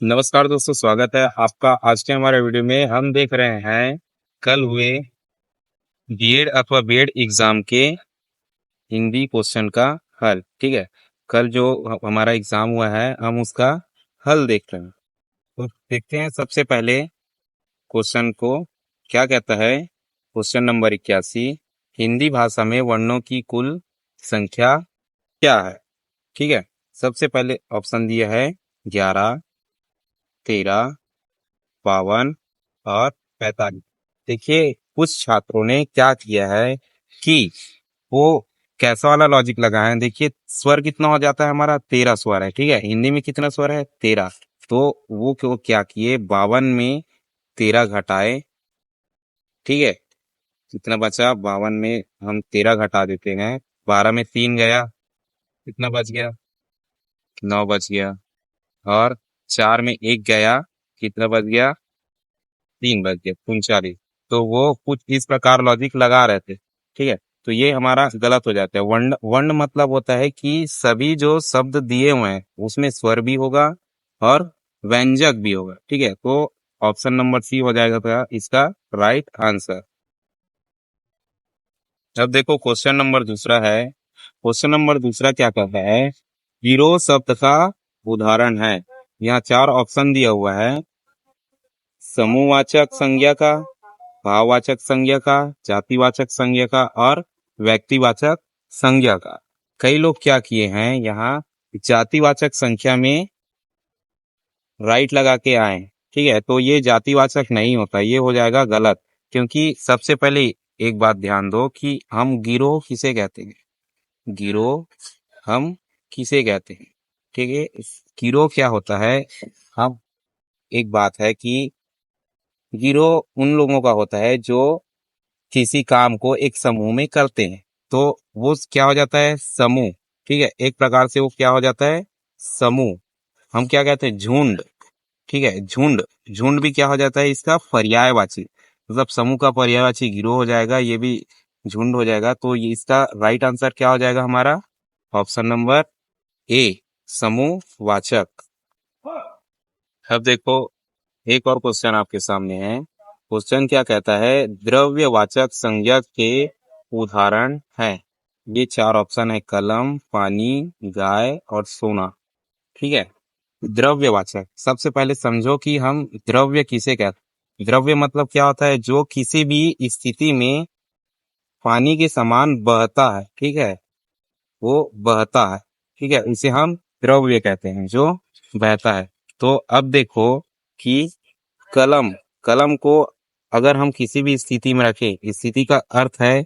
नमस्कार दोस्तों, स्वागत है आपका आज के हमारे वीडियो में। हम देख रहे हैं कल हुए बीएड अथवा बीएड एग्जाम के हिंदी क्वेश्चन का हल। ठीक है, कल जो हमारा एग्जाम हुआ है हम उसका हल देख रहे हैं। तो देखते हैं सबसे पहले क्वेश्चन को क्या कहता है। क्वेश्चन नंबर 81, हिंदी भाषा में वर्णों की कुल संख्या क्या है। ठीक है, सबसे पहले ऑप्शन दिया है 11, 13, 52 और 45। देखिए, कुछ छात्रों ने क्या किया है कि वो कैसा वाला लॉजिक लगाए हैं। देखिए, स्वर कितना हो जाता है हमारा, 13 स्वर है। ठीक है, हिंदी में कितना स्वर है, 13। तो वो क्यों क्या किए, 52 में 13 घटाए। ठीक है, कितना बचा, 52 में हम 13 घटा देते हैं, 12 में 3 गया, कितना बच गया, 9 बच गया। और 4 में 1 गया, कितना बच गया, 3 बच गया, 39। तो वो कुछ इस प्रकार लॉजिक लगा रहे थे। ठीक है, तो ये हमारा गलत हो जाता है। वर्ण वर्ण मतलब होता है कि सभी जो शब्द दिए हुए हैं उसमें स्वर भी होगा और व्यंजक भी होगा। ठीक है, तो ऑप्शन नंबर सी हो जाएगा था इसका राइट आंसर। अब देखो क्वेश्चन नंबर दूसरा है। क्वेश्चन नंबर दूसरा क्या कहता है, विरोध शब्द का उदाहरण है। यहाँ 4 ऑप्शन दिया हुआ है, समूहवाचक संज्ञा का, भाववाचक संज्ञा का, जातिवाचक संज्ञा का और व्यक्तिवाचक संज्ञा का। कई लोग क्या किए हैं, यहाँ जातिवाचक संख्या में राइट लगा के आए। ठीक है, तो ये जातिवाचक नहीं होता, ये हो जाएगा गलत। क्योंकि सबसे पहले एक बात ध्यान दो कि हम गिरोह किसे कहते हैं, गिरोह हम किसे कहते हैं। ठीक है, गिरोह क्या होता है, हम एक बात है कि गिरोह उन लोगों का होता है जो किसी काम को एक समूह में करते हैं, तो वो क्या हो जाता है, समूह। ठीक है, एक प्रकार से वो क्या हो जाता है, समूह। हम क्या कहते हैं, झुंड। ठीक है, झुंड। झुंड भी क्या हो जाता है, इसका पर्यायवाची, मतलब समूह का पर्यायवाची गिरोह हो जाएगा, ये भी झुंड हो जाएगा। तो ये इसका राइट आंसर क्या हो जाएगा हमारा, ऑप्शन नंबर ए, समूहवाचक। अब देखो एक और क्वेश्चन आपके सामने है। क्वेश्चन क्या कहता है, द्रव्यवाचक संज्ञा के उदाहरण है। ये 4 ऑप्शन है, कलम, पानी, गाय और सोना। ठीक है, द्रव्यवाचक सबसे पहले समझो कि हम द्रव्य किसे कहते हैं। द्रव्य मतलब क्या होता है, जो किसी भी स्थिति में पानी के समान बहता है। ठीक है, वो बहता है। ठीक है, इसे हम द्रव्य कहते हैं, जो बहता है। तो अब देखो कि कलम, कलम को अगर हम किसी भी स्थिति में रखें, स्थिति का अर्थ है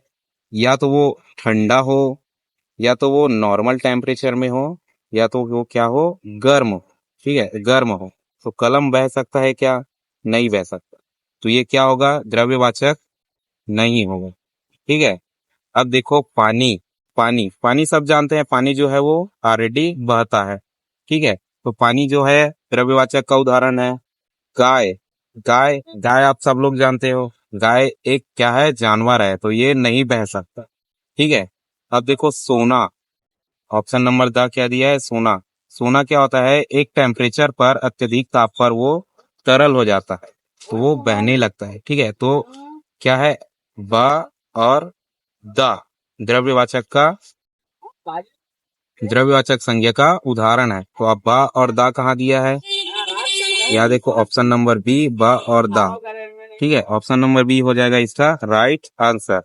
या तो वो ठंडा हो, या तो वो नॉर्मल टेम्परेचर में हो, या तो वो क्या हो, गर्म हो। ठीक है, गर्म हो। तो कलम बह सकता है क्या, नहीं बह सकता। तो ये क्या होगा, द्रव्यवाचक नहीं होगा। ठीक है, अब देखो पानी। पानी पानी सब जानते हैं, पानी जो है वो ऑलरेडी बहता है। ठीक है, तो पानी जो है द्रव्यवाचक का उदाहरण है। गाय, गाय गाय आप सब लोग जानते हो, गाय एक क्या है, जानवर है, तो ये नहीं बह सकता। ठीक है, अब देखो सोना, ऑप्शन नंबर द क्या दिया है, सोना। सोना क्या होता है, एक टेम्परेचर पर अत्यधिक ताप पर वो तरल हो जाता है, तो वो बहने लगता है। ठीक है, तो क्या है, ब और द द्रव्यवाचक का, द्रव्यवाचक संज्ञा का उदाहरण है। तो अब ब और द कहाँ दिया है, या देखो ऑप्शन नंबर बी, ब और द। ठीक है, ऑप्शन नंबर बी हो जाएगा इसका राइट आंसर।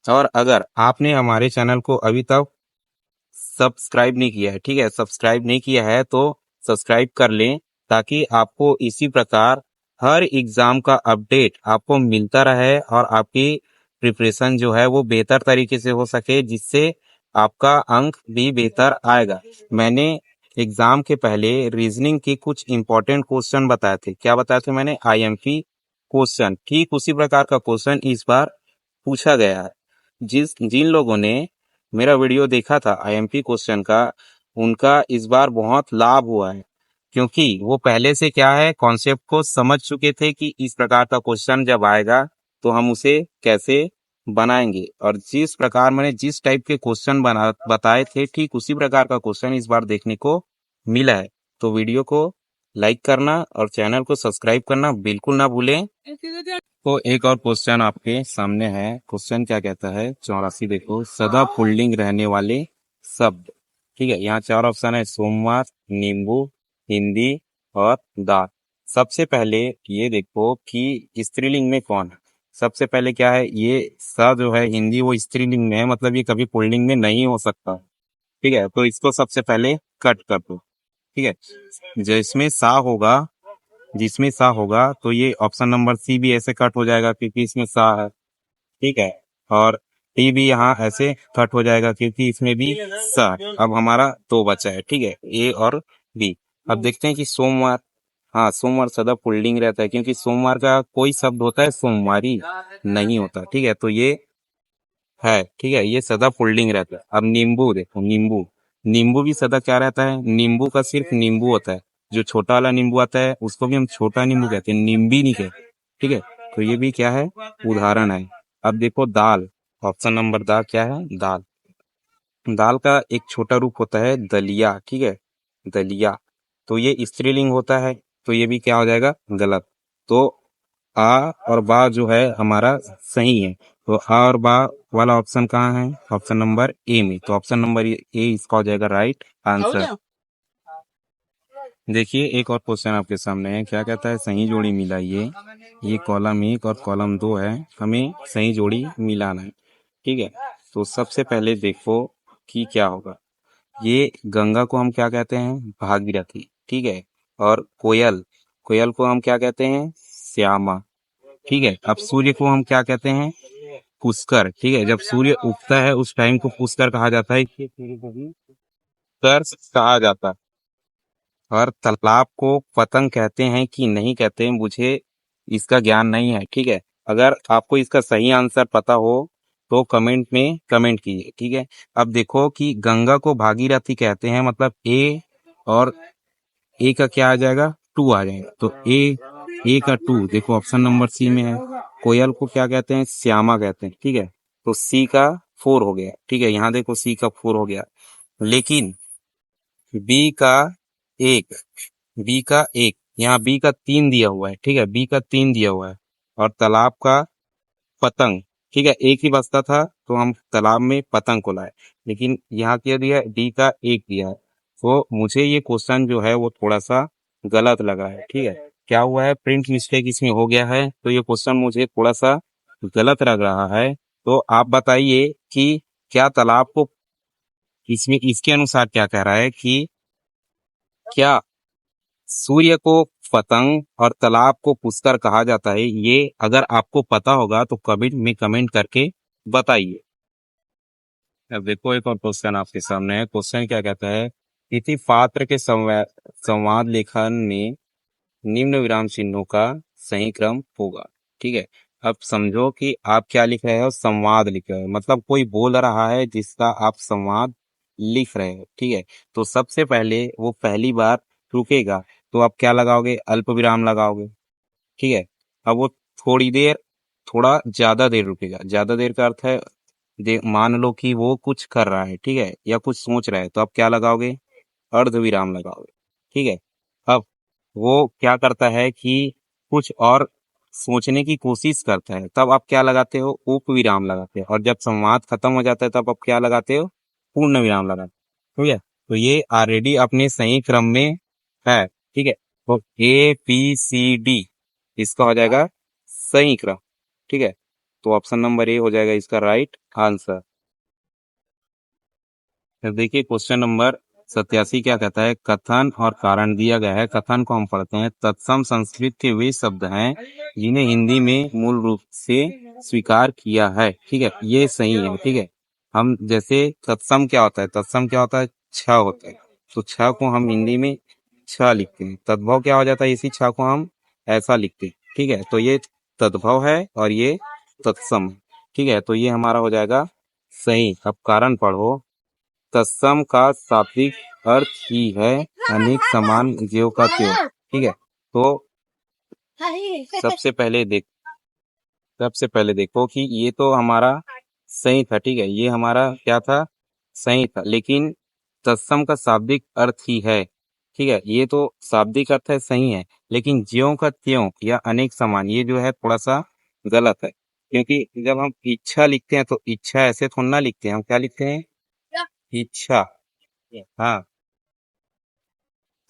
और अगर आपने हमारे चैनल को अभी तक सब्सक्राइब नहीं किया है, ठीक है, सब्सक्राइब नहीं किया है तो सब्सक्राइब कर लें, ताकि आपको इसी प्रकार हर एग्जाम का अपडेट आपको मिलता रहे और आपकी प्रिपरेशन जो है वो बेहतर तरीके से हो सके, जिससे आपका अंक भी बेहतर आएगा। मैंने एग्जाम के पहले रीजनिंग के कुछ इंपॉर्टेंट क्वेश्चन बताए थे। क्या बताए थे मैंने, आईएमपी क्वेश्चन। ठीक उसी प्रकार का क्वेश्चन इस बार पूछा गया है। जिन लोगों ने मेरा वीडियो देखा था आईएमपी क्वेश्चन का, उनका इस बार बहुत लाभ हुआ है, क्योंकि वो पहले से क्या है, कॉन्सेप्ट को समझ चुके थे कि इस प्रकार का क्वेश्चन जब आएगा तो हम उसे कैसे बनाएंगे। और जिस प्रकार मैंने जिस टाइप के क्वेश्चन बना बताए थे, ठीक उसी प्रकार का क्वेश्चन इस बार देखने को मिला है। तो वीडियो को लाइक करना और चैनल को सब्सक्राइब करना बिल्कुल ना भूलें। तो एक और क्वेश्चन आपके सामने है। क्वेश्चन क्या कहता है 84, देखो, सदा पुल्लिंग रहने वाले शब्द। ठीक है, यहाँ 4 ऑप्शन है, सोमवार, नींबू, हिंदी और दाल। सबसे पहले ये देखो कि स्त्रीलिंग में कौन है। सबसे पहले क्या है, ये स जो है हिंदी वो स्त्रीलिंग में है, मतलब ये कभी पुल्लिंग में नहीं हो सकता। ठीक है, तो इसको सबसे पहले कट कर दो। ठीक है, जिसमें सा होगा तो ये ऑप्शन नंबर सी भी ऐसे कट हो जाएगा क्योंकि इसमें सा है। ठीक है, और टी भी यहाँ ऐसे कट हो जाएगा क्योंकि इसमें भी सा है। अब हमारा दो बचा है। ठीक है, ए और बी। अब देखते हैं कि सोमवार, हाँ सोमवार सदा पुल्लिंग रहता है क्योंकि सोमवार का कोई शब्द होता है सोमवारी नहीं होता। ठीक है, तो ये है। ठीक है, ये सदा पुल्लिंग रहता है। अब नींबू देखो, नींबू, नींबू भी सदा क्या रहता है, नींबू का सिर्फ नींबू होता है। जो छोटा वाला नींबू आता है उसको भी हम छोटा नींबू कहते हैं, नींबी नहीं कहते। ठीक है, तो ये भी क्या है, उदाहरण है। अब देखो दाल, ऑप्शन नंबर दा क्या है, दाल। दाल का एक छोटा रूप होता है दलिया। ठीक है, दलिया, तो ये स्त्रीलिंग होता है, तो ये भी क्या हो जाएगा, गलत। तो आ और बा जो है हमारा सही है। तो आ और बा वाला ऑप्शन कहाँ है, ऑप्शन नंबर ए में। तो ऑप्शन नंबर ए इसका हो जाएगा राइट आंसर। देखिए एक और क्वेश्चन आपके सामने है। क्या कहता है, सही जोड़ी मिलाइए। ये कॉलम 1 और कॉलम 2 है, हमें सही जोड़ी मिलाना है। ठीक है, तो सबसे पहले देखो कि क्या होगा। ये गंगा को हम क्या कहते हैं, भागीरथी। ठीक है, और कोयल, कोयल को हम क्या कहते हैं, श्यामा। ठीक है, अब सूर्य को हम क्या कहते हैं, पुष्कर। ठीक है, जब सूर्य उगता है उस टाइम को पुष्कर कहा जाता है, इसलिए सूर्य को भी पुष्कर कहा जाता है। और तालाब को पतंग कहते हैं कि नहीं कहते हैं, मुझे इसका ज्ञान नहीं है। ठीक है, अगर आपको इसका सही आंसर पता हो तो कमेंट में कमेंट कीजिए। ठीक है, अब देखो कि गंगा को भागीरथी कहते हैं, मतलब ए और ए का क्या आ जाएगा, टू आ जाएगा। तो ए का टू देखो ऑप्शन नंबर सी में है। कोयल को क्या कहते हैं, श्यामा कहते हैं। ठीक है, तो सी का 4 हो गया। ठीक है, यहाँ देखो सी का 4 हो गया, लेकिन बी का एक, बी का एक, यहाँ बी का 3 दिया हुआ है। ठीक है, बी का 3 दिया हुआ है, और तालाब का पतंग। ठीक है, एक ही बचता था तो हम तालाब में पतंग को लाए, लेकिन यहाँ क्या दिया है, डी का 1 दिया है। तो मुझे ये क्वेश्चन जो है वो थोड़ा सा गलत लगा है। ठीक है, क्या हुआ है, प्रिंट मिस्टेक इसमें हो गया है, तो ये क्वेश्चन मुझे थोड़ा सा गलत लग रहा है। तो आप बताइए कि क्या तालाब को, इसमें इसके अनुसार क्या कह रहा है कि क्या सूर्य को पतंग और तालाब को पुष्कर कहा जाता है। ये अगर आपको पता होगा तो कमेंट में कमेंट करके बताइए। अब देखो एक और क्वेश्चन आपके सामने है। क्वेश्चन क्या कहता है, किसी पात्र के संवाद लेखन में निम्न विराम चिन्हों का सही क्रम होगा। ठीक है, अब समझो कि आप क्या लिख रहे हो, संवाद लिख रहे हो, मतलब कोई बोल रहा है जिसका आप संवाद लिख रहे हो। ठीक है, तो सबसे पहले वो पहली बार रुकेगा तो आप क्या लगाओगे, अल्प विराम लगाओगे। ठीक है, अब वो थोड़ी देर, थोड़ा ज्यादा देर रुकेगा। ज्यादा देर का अर्थ है, मान लो कि वो कुछ कर रहा है, ठीक है, या कुछ सोच रहा है, तो आप क्या लगाओगे, अर्ध विराम लगाओगे। ठीक है, अब वो क्या करता है कि कुछ और सोचने की कोशिश करता है, तब आप क्या लगाते हो, उप विराम लगाते हो। और जब संवाद खत्म हो जाता है तब आप क्या लगाते हो, पूर्ण विराम लगाते हो। ठीक है, तो ये ऑलरेडी अपने सही क्रम में है। ठीक है, तो ए बी सी डी इसका हो जाएगा सही क्रम। ठीक है, तो ऑप्शन नंबर ए हो जाएगा इसका राइट आंसर। फिर देखिए क्वेश्चन नंबर 87 क्या कहता है, कथन और कारण दिया गया है। कथन को हम पढ़ते हैं, तत्सम संस्कृत के वे शब्द हैं जिन्हें हिंदी में मूल रूप से स्वीकार किया है। ठीक है, ये सही है। ठीक है, हम जैसे तत्सम क्या होता है, तत्सम क्या होता है, छ होता है, तो छ को हम हिंदी में छ लिखते हैं। तद्भव क्या हो जाता है, इसी छ को हम ऐसा लिखते हैं। ठीक है, तो ये तद्भव है और ये तत्सम है। ठीक है, तो ये हमारा हो जाएगा सही। अब कारण पढ़ो, तत्सम का शाब्दिक अर्थ ही है अनेक समान ज्यों का त्यों। ठीक है, तो सबसे पहले देख सबसे पहले देखो कि ये तो हमारा सही था। ठीक है, ये हमारा क्या था, सही था, लेकिन तत्सम का शाब्दिक अर्थ ही है। ठीक है, ये तो शाब्दिक अर्थ है, सही है, लेकिन ज्यों का त्यों या अनेक समान ये जो है थोड़ा सा गलत है, क्योंकि जब हम इच्छा लिखते हैं तो इच्छा ऐसे थोड़ा ना लिखते हैं, हम क्या लिखते हैं, इच्छा। हाँ,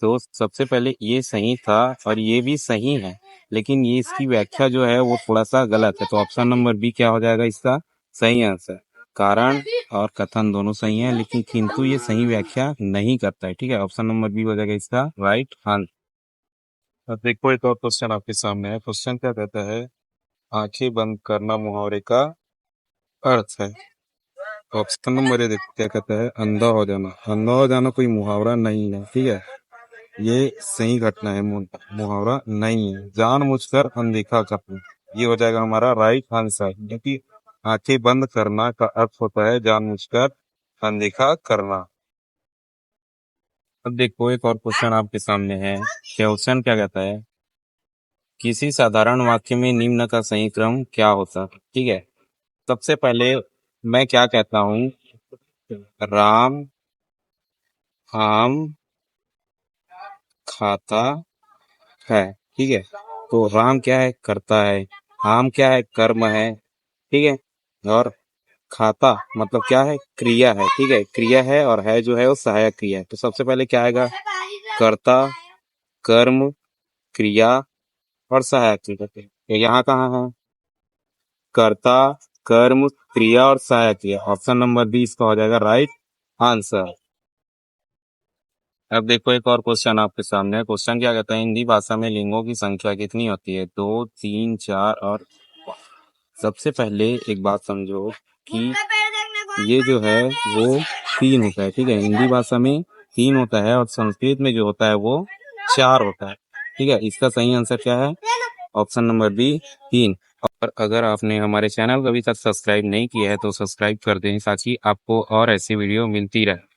तो सबसे पहले ये सही था और ये भी सही है, लेकिन ये इसकी व्याख्या जो है वो थोड़ा सा गलत है, तो ऑप्शन नंबर बी क्या हो जाएगा इसका सही आंसर। कारण और कथन दोनों सही हैं, लेकिन किंतु ये सही व्याख्या नहीं करता है। ठीक है, ऑप्शन नंबर बी हो जाएगा इसका राइट आंसर। अब देखो एक और क्वेश्चन आपके सामने है। क्वेश्चन क्या कहता है, आंखें बंद करना मुहावरे का अर्थ है। ऑप्शन नंबर ए देखो क्या कहता है, अंधा हो जाना। अंधा हो जाना कोई मुहावरा नहीं है, ठीक है, ये सही घटना है, मुहावरा नहीं है। जानबूझकर अनदेखा करना, ये हो जाएगा हमारा राइट आंसर, क्योंकि आंखें बंद करना का अर्थ होता है जानबूझकर अनदेखा करना। अब देखो एक और क्वेश्चन आपके सामने है। क्वेश्चन क्या कहता है, किसी साधारण वाक्य में निम्न का सही क्रम क्या होता है। ठीक है, सबसे पहले मैं क्या कहता हूँ, राम आम खाता है। ठीक है, तो राम क्या है, करता है, आम क्या है, कर्म है, ठीक है, और खाता मतलब क्या है, क्रिया है। ठीक है, क्रिया है और है जो है वो सहायक क्रिया है। तो सबसे पहले क्या आएगा, कर्ता, कर्म, क्रिया और सहायक क्रिया। तो यहाँ कहाँ है, कर्ता, कर्म, क्रिया और सहायक क्रिया। ऑप्शन नंबर बी इसका हो जाएगा राइट आंसर। अब देखो एक और क्वेश्चन आपके सामने है। क्वेश्चन क्या कहता है, हिंदी भाषा में लिंगों की संख्या कितनी होती है, 2, 3, 4 और 5। सबसे पहले एक बात समझो कि ये जो है वो 3 होता है। ठीक है, हिंदी भाषा में 3 होता है और संस्कृत में जो होता है वो 4 होता है। ठीक है, इसका सही आंसर क्या है, ऑप्शन नंबर बी 3। और अगर आपने हमारे चैनल को अभी तक सब्सक्राइब नहीं किया है तो सब्सक्राइब कर दें, ताकि आपको और ऐसी वीडियो मिलती रहे।